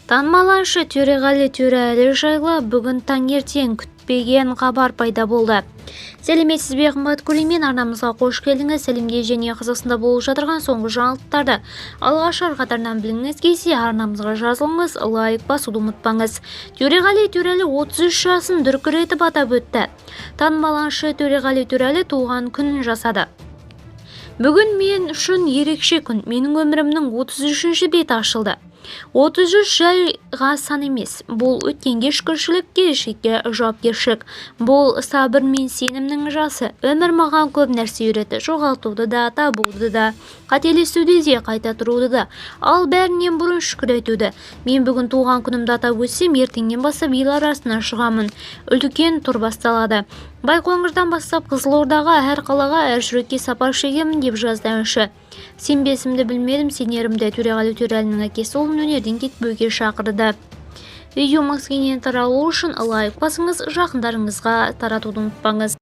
Танымал әнші Төреғали Төреәлі жайлы бүгін таңертең күтпеген хабар пайда болды. Сәлеметсіз бе, қымбат көрермен, арнамызға қош келдіңіз. Әлемде және Қазақстанда болып жатырған соңғы жаңалықтарды алғашқы қатарынан біліңіз келсе, арнамызға жазылыңыз, лайк басуды ұмытпаңыз. Төреғали Төреәлі 33 жасын дүркіретіп атап өтті. Танымал әнші Төреғали Төреәлі туған күнін жасады. Бүгін мен үшін ерекше күн. Менің өмірімнің 33-ші беті ашылды. 33 жайға сан емес. Бұл өткенге шүкіршілік, келешекке жауапкершілік. Бұл сабыр мен сенімнің жасы. Өмір маған көп нәрсе үйретті. Жоғалтуды да, табуды да, қателесуді де, қайта тұруды да. Ал бәрінен бұрын шүкір етуді. Мен бүгін туған күнімді атап өтсем, ертеңнен бастап ел арасына шығамын. Үлкен тур басталады. Байқоңырдан бастап Қызылордаға, әр қалаға, әр жүрекке сапар шегемін деп жазды әнші. Сенбесімді білмедім, сенерімді. Төреғали Төреәлінің әкесі ұлын өнерден кетпеуге шақырды. Видео максималды таралу үшін лайк басыңыз, жақындарыңызға таратуды ұмытпаңыз.